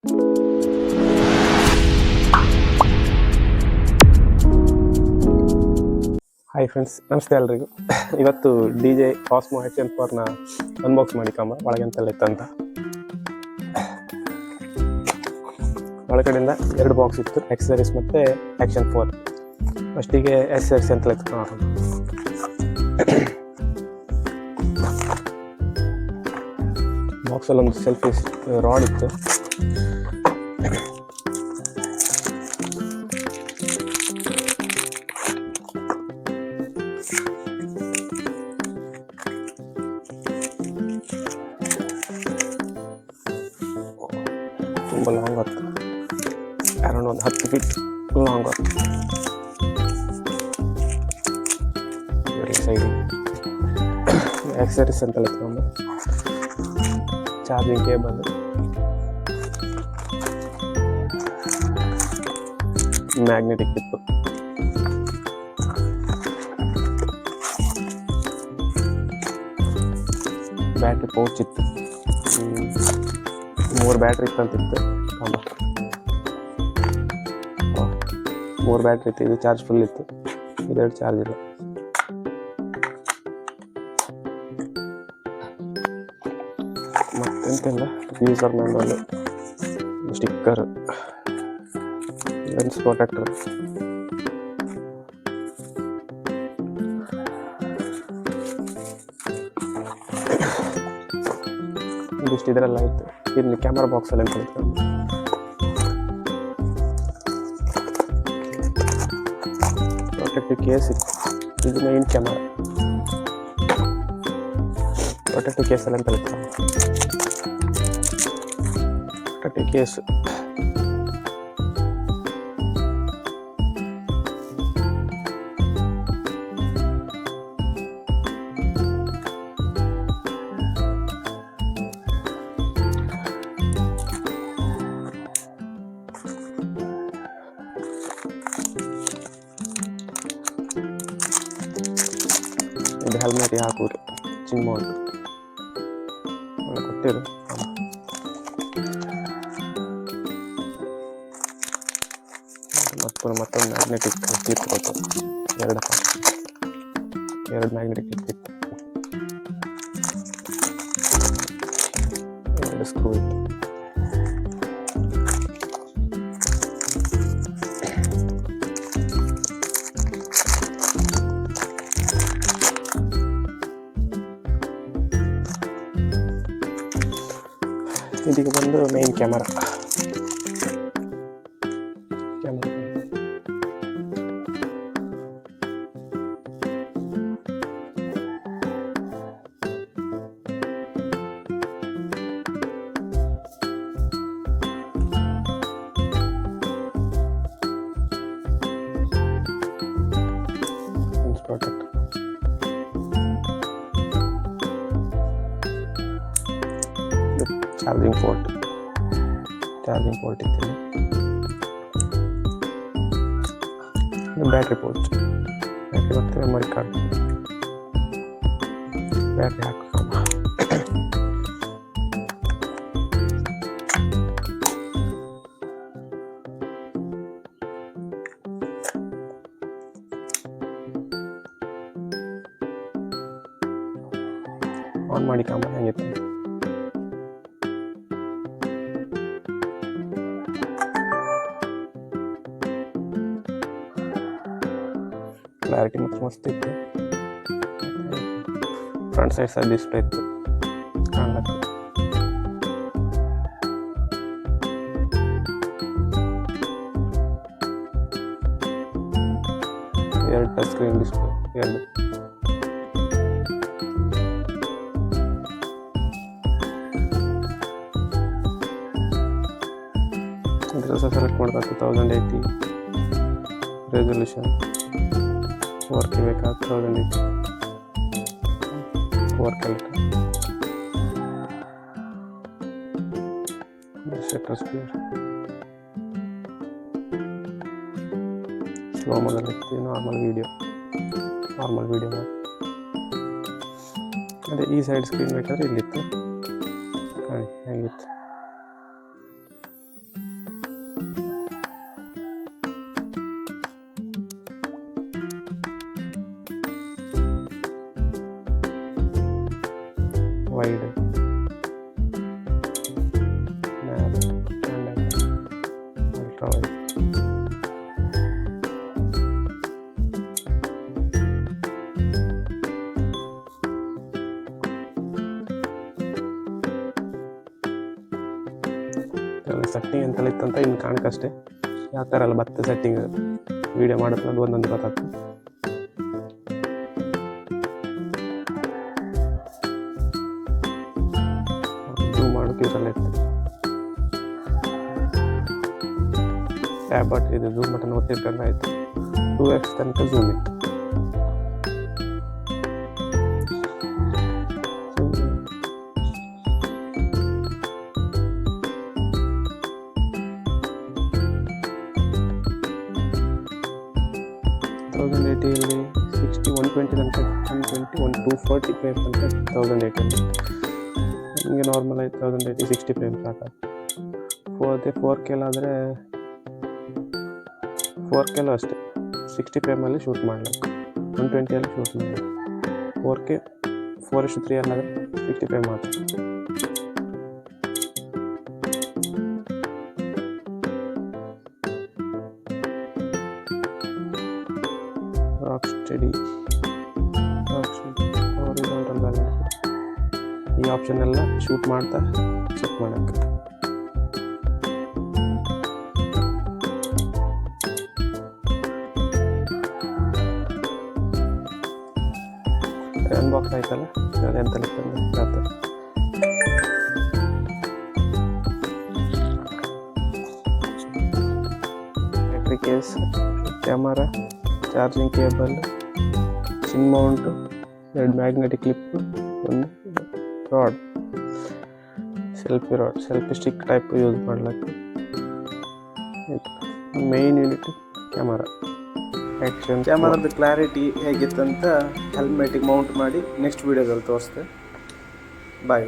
Hi friends, ನಮಸ್ತೆ ಎಲ್ರಿಗೂ. ಇವತ್ತು DJ Osmo H1 ಅನ್ಬಾಕ್ಸ್ ಮಾಡಿ ಕಾಮ ಒಳಗೆ ಎಂತೆಲ್ಲ ಇತ್ತು ಅಂತ. ಒಳಗಡೆಯಿಂದ 2 ಬಾಕ್ಸ್ ಇತ್ತು, ಎಕ್ಸಸರೀಸ್ ಮತ್ತು ಆ್ಯಕ್ಷನ್ 4. ಫಸ್ಟಿಗೆ ಎಕ್ಸಸರೀಸ್ ಎಂತೆಲ್ಲ ಇತ್ತು ನೋಡೋಣ. ಬಾಕ್ಸಲ್ಲಿ ಒಂದು ಸೆಲ್ಫಿ ರಾಡ್ ಇತ್ತು, ತುಂಬ ಲಾಂಗ್ ಆಗ್ತದೆ, ಅರೌಂಡ್ ಒಂದು 10 ಫೀಟ್ ಲಾಂಗ್ ಆಗ್ತದೆ. ಸೈಡ್ ಆಕ್ಸರೀಸ್ ಅಂತೆಲ್ಲ ಇಟ್ಕೊಂಡು charging cable, magnetic tip, battery pouch ಇತ್ತು, 3 ಬ್ಯಾಟ್ರಿ ಇತ್ತಂತಿತ್ತು. 3 ಬ್ಯಾಟ್ರಿ ಇತ್ತು, ಇದು ಚಾರ್ಜ್ ಫುಲ್ ಇತ್ತು, ಇದೆರಡು ಚಾರ್ಜ್ ಇಲ್ಲ. ಮತ್ತೆಂತೆಲ್ಲ user manual, sticker, lens protector, ಇದಿಷ್ಟು ಇದರೆಲ್ಲ ಆಯಿತು. ಇಲ್ಲಿ ಕ್ಯಾಮ್ರಾ ಬಾಕ್ಸಲ್ಲಿ ಅಂತ ಹೇಳ್ತಾರೆ, ಪ್ರೊಟೆಕ್ಟಿವ್ ಕೇಸ್ ಇತ್ತು, ಇದು ಮೇನ್ ಕ್ಯಾಮರಾ. ಪ್ರೊಟೆಕ್ಟಿವ್ ಕೇಸಲ್ಲಿ ಅಂತ ಹೇಳ್ತಾರೆ, ಪ್ರೊಟೆಕ್ಟಿವ್ ಕೇಸು. ಇದು ಹೆಲ್ಮೆಟ್ ಹಾಕುವುದು ಜಿಮ್ ಉಂಟು ಕೊಟ್ಟಿರು. ಮತ್ತೊಂದು ಮ್ಯಾಗ್ನೆಟಿಕ್ ಕ್ಲಿಪ್ ಕೊಟ್ಟು, 2 ಮ್ಯಾಗ್ನೆಟಿಕ್ ಕ್ಲಿಪ್, 2 ಸ್ಕ್ರೂ ಇತ್ತು. ಇದೀಗ ಬಂದು ಮೇನ್ ಕ್ಯಾಮರಾ. ಚಾರ್ಜಿಂಗ್ ಪೋರ್ಟ್ ಇತ್ತು, ಬ್ಯಾಟ್ರಿ ಪೋರ್ಟ್, ಬ್ಯಾಟ್ರಿ ಮತ್ತು ಮೆಮೊರಿ ಕಾರ್ಡ್, ಬ್ಯಾಟ್ರಿ ಹಾಕೋ. ಆನ್ ಮಾಡಿ ಕಾಮ ಹೆಂಗಿತ್ತು. ಕ್ಲಾರಿಟಿ ಮತ್ತು ಮಸ್ತ್ ಇತ್ತು. ಫ್ರಂಟ್ ಸೈಡ್ ಸಹ ಡಿಸ್ಪ್ಲೇ ಇತ್ತು ಕಾಣಕ್ಕೆ. 2 ಟಚ್ ಸ್ಕ್ರೀನ್ ಡಿಸ್ಪ್ಲೇ, 2. ಇದ್ರ ಸಹ ಸೆಲೆಕ್ಟ್ ಮಾಡಬೇಕು, 1080 ರೆಸಲ್ಯೂಷನ್, 4K ಬೇಕಾದ 1080, 4K ಶಟರ್ ಸ್ಪೀಡ್, ಸ್ಲೋ ಮೊದಲು ಇತ್ತು, ನಾರ್ಮಲ್ ವೀಡಿಯೋ ಮಾಡಿ. ಅದೇ ಈ ಸೈಡ್ ಸ್ಕ್ರೀನ್ ಬೇಕಾದ್ರೆ ಇಲ್ಲಿತ್ತು, ಹೇಗಿತ್ತು. ಇಷ್ಟೆಲ್ಲ ಸೆಟ್ಟಿಂಗ್ ಎಂತೆಲ್ಲ ಇತ್ತಂತ ಇನ್ನು ಕಾಣಕ್ಕಷ್ಟೇ. ಯಾವ ಥರ ಎಲ್ಲ ಬರ್ತದೆ ಸೆಟ್ಟಿಂಗ್ ವೀಡಿಯೋ ಮಾಡೋದ್ರಲ್ಲಿ ಒಂದೊಂದು ಗೊತ್ತಾಗ್ತದೆ. ಝೂಮ್ ಮಾಡೋಕೆ ಇದೆಲ್ಲ ಇತ್ತು. ಟ್ಯಾಬ್ ಬಟ್ ಇದು ಝೂಮ್ ಬಟನ್ ಒತ್ತಿರ್ಕೊಂಡ್ರೆ ಆಯಿತು. 2x ತನಕ ಝೂಮ್ ಇತ್ತು. ಯಲ್ಲಿ 60 120 ತನಕ 120 240 ಫ್ರೇಮ್ ತನಕ 1080 ನಿಮಗೆ ನಾರ್ಮಲ್ ಆಗಿ 1080 60 ಫ್ರೇಮ್ ಸಾಕಾಗುತ್ತೆ. 4K ಆದರೆ 4K ಅಷ್ಟೇ 60 ಫ್ರೇಮಲ್ಲಿ ಶೂಟ್ ಮಾಡಬೇಕು. 120 ಶೂಟ್ ಮಾಡಬೇಕು. 4K 4:3 ಅಲ್ಲಾದರೆ 60 ಫ್ರೇಮ್ ಮಾತ್ರ. ರಾಕ್ಸ್ಟಡಿ ಹಾರಿಜಾಂಟಲ್ ಬ್ಯಾಲೆನ್ಸ್ ಈ ಆಪ್ಷನ್ ಎಲ್ಲ ಶೂಟ್ ಮಾಡ್ತಾ ಚೆಕ್ ಮಾಡೋಕ್ಕೆ. ಅನ್ಬಾಕ್ಸ್ ಆಯ್ತಲ್ಲ, ಎಂತೆಲ್ಲ ಆಗ್ತದೆ. Battery case, camera, charging cable, chin mount, 2 magnetic clip, ಒಂದು rod, selfie stick type use ಮಾಡ್ಲಿಕ್ಕೆ. Main unit camera. ಕ್ಯಾಮರಾದ ಕ್ಲಾರಿಟಿ ಹೇಗಿತ್ತಂತ ಹೆಲ್ಮೆಟಿಗೆ ಮೌಂಟ್ ಮಾಡಿ ನೆಕ್ಸ್ಟ್ ವೀಡಿಯೋದಲ್ಲಿ ತೋರಿಸ್ತೆ. ಬಾಯ್.